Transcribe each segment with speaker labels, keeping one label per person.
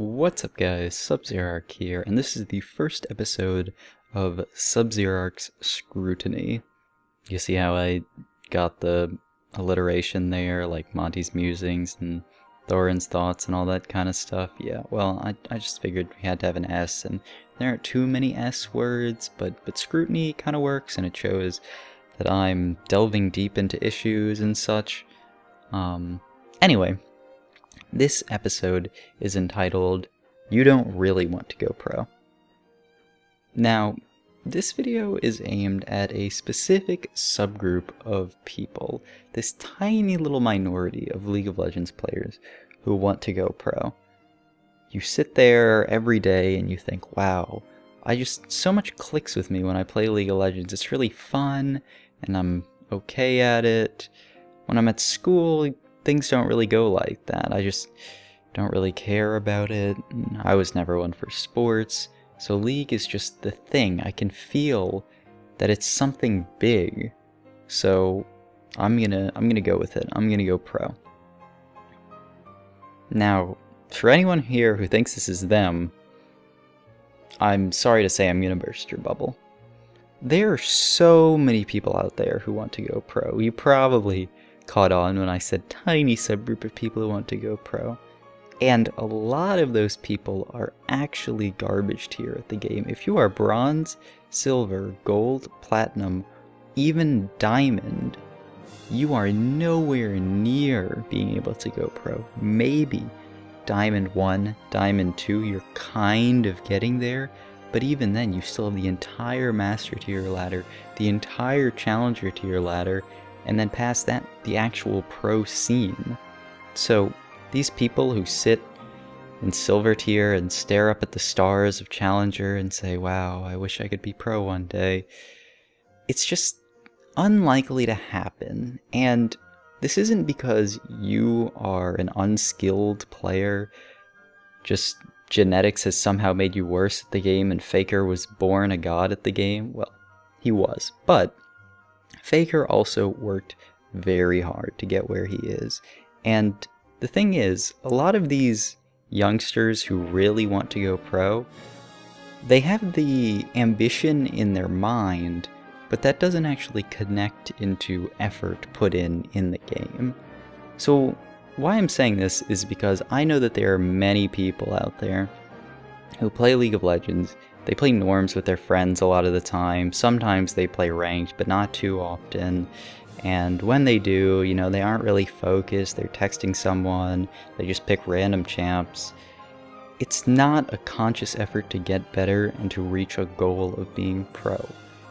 Speaker 1: What's up guys, Subzeroark here, and this is the first episode of Subzeroark's Scrutiny. You see how I got the alliteration there, like Monty's musings and Thorin's thoughts and all that kind of stuff? Yeah, well, I just figured we had to have an S, and there aren't too many S words, but Scrutiny kind of works, and it shows that I'm delving deep into issues and such. Anyway, this episode is entitled, You Don't Really Want to Go Pro. Now, this video is aimed at a specific subgroup of people, this tiny little minority of League of Legends players who want to go pro. You sit there every day and you think, wow, so much clicks with me when I play League of Legends. It's really fun and I'm okay at it. When I'm at school, things don't really go like that. I just don't really care about it. I was never one for sports, so League is just the thing. I can feel that it's something big, so I'm gonna go with it. I'm gonna go pro. Now, for anyone here who thinks this is them, I'm sorry to say I'm gonna burst your bubble. There are so many people out there who want to go pro. You probably caught on when I said tiny subgroup of people who want to go pro. And a lot of those people are actually garbage tier at the game. If you are bronze, silver, gold, platinum, even diamond, you are nowhere near being able to go pro. Maybe diamond 1, diamond 2, you're kind of getting there, but even then you still have the entire master tier ladder, the entire challenger tier ladder, and then past that, the actual pro scene. So these people who sit in silver tier and stare up at the stars of challenger and say, wow, I wish I could be pro one day, it's just unlikely to happen. And this isn't because you are an unskilled player, just genetics has somehow made you worse at the game and Faker was born a god at the game. Well, he was, but Faker also worked very hard to get where he is. And the thing is, a lot of these youngsters who really want to go pro, they have the ambition in their mind, but that doesn't actually connect into effort put in the game. So why I'm saying this is because I know that there are many people out there who play League of Legends. They play norms with their friends a lot of the time. Sometimes they play ranked, but not too often. And when they do, you know, they aren't really focused. They're texting someone. They just pick random champs. It's not a conscious effort to get better and to reach a goal of being pro.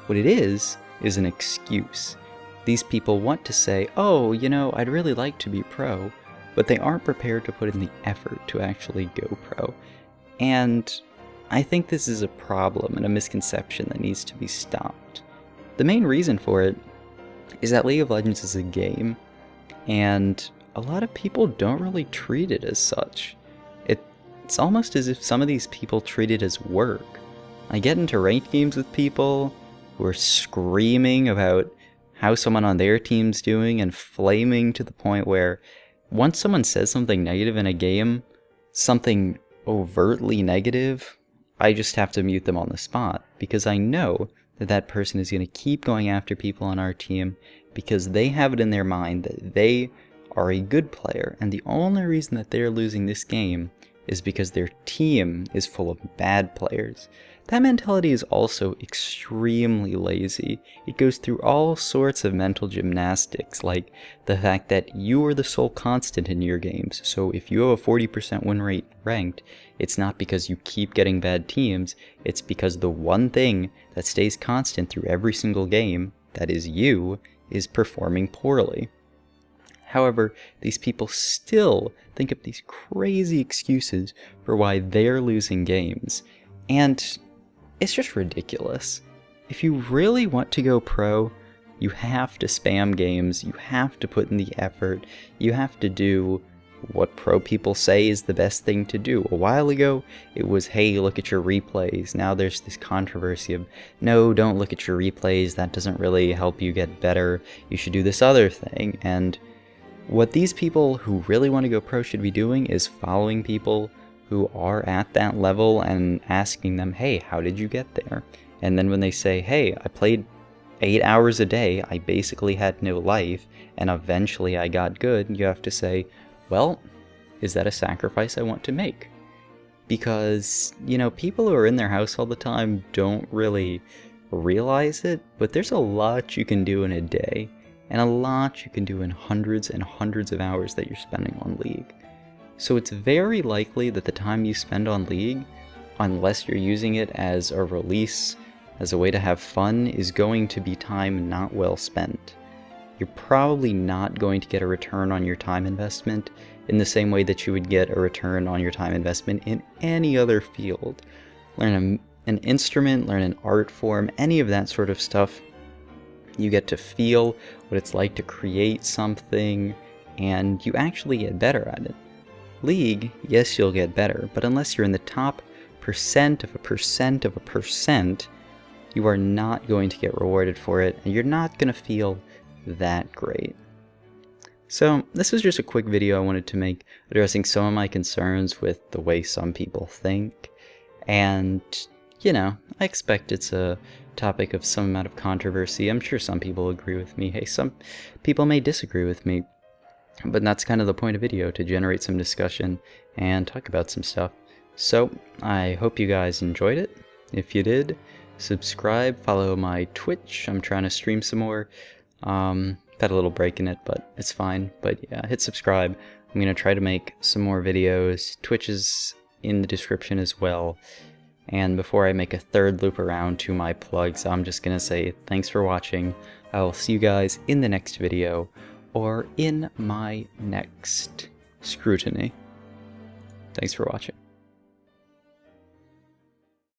Speaker 1: What it is an excuse. These people want to say, oh, you know, I'd really like to be pro, but they aren't prepared to put in the effort to actually go pro. And I think this is a problem and a misconception that needs to be stopped. The main reason for it is that League of Legends is a game, and a lot of people don't really treat it as such. It's almost as if some of these people treat it as work. I get into ranked games with people who are screaming about how someone on their team's doing and flaming to the point where once someone says something negative in a game, something overtly negative, I just have to mute them on the spot, because I know that that person is going to keep going after people on our team because they have it in their mind that they are a good player, and the only reason that they're losing this game is because their team is full of bad players. That mentality is also extremely lazy. It goes through all sorts of mental gymnastics, like the fact that you are the sole constant in your games. So if you have a 40% win rate ranked, it's not because you keep getting bad teams, it's because the one thing that stays constant through every single game, that is you, is performing poorly. However, these people still think of these crazy excuses for why they're losing games, and it's just ridiculous. If you really want to go pro, you have to spam games, you have to put in the effort, you have to do what pro people say is the best thing to do. A while ago, it was, hey, look at your replays. Now there's this controversy of, no, don't look at your replays, that doesn't really help you get better, you should do this other thing. And what these people who really want to go pro should be doing is following people who are at that level and asking them, hey, how did you get there? And then when they say, hey, I played 8 hours a day, I basically had no life, and eventually I got good, you have to say, well, is that a sacrifice I want to make? Because, you know, people who are in their house all the time don't really realize it, but there's a lot you can do in a day, and a lot you can do in hundreds and hundreds of hours that you're spending on League. So it's very likely that the time you spend on League, unless you're using it as a release, as a way to have fun, is going to be time not well spent. You're probably not going to get a return on your time investment in the same way that you would get a return on your time investment in any other field. Learn an instrument, learn an art form, any of that sort of stuff. You get to feel what it's like to create something, and you actually get better at it. League, yes, you'll get better, but unless you're in the top percent of a percent of a percent, you are not going to get rewarded for it, and you're not going to feel that great. So this was just a quick video I wanted to make addressing some of my concerns with the way some people think, and you know, I expect it's a topic of some amount of controversy. I'm sure some people agree with me. Hey, some people may disagree with me, but that's kind of the point of video, to generate some discussion and talk about some stuff. So I hope you guys enjoyed it. If you did, subscribe, follow my Twitch. I'm trying to stream some more. Had a little break in it, but it's fine. But yeah, hit subscribe. I'm going to try to make some more videos. Twitch is in the description as well. And before I make a third loop around to my plugs, I'm just going to say thanks for watching. I will see you guys in the next video, or in my next Scrutiny. Thanks for watching.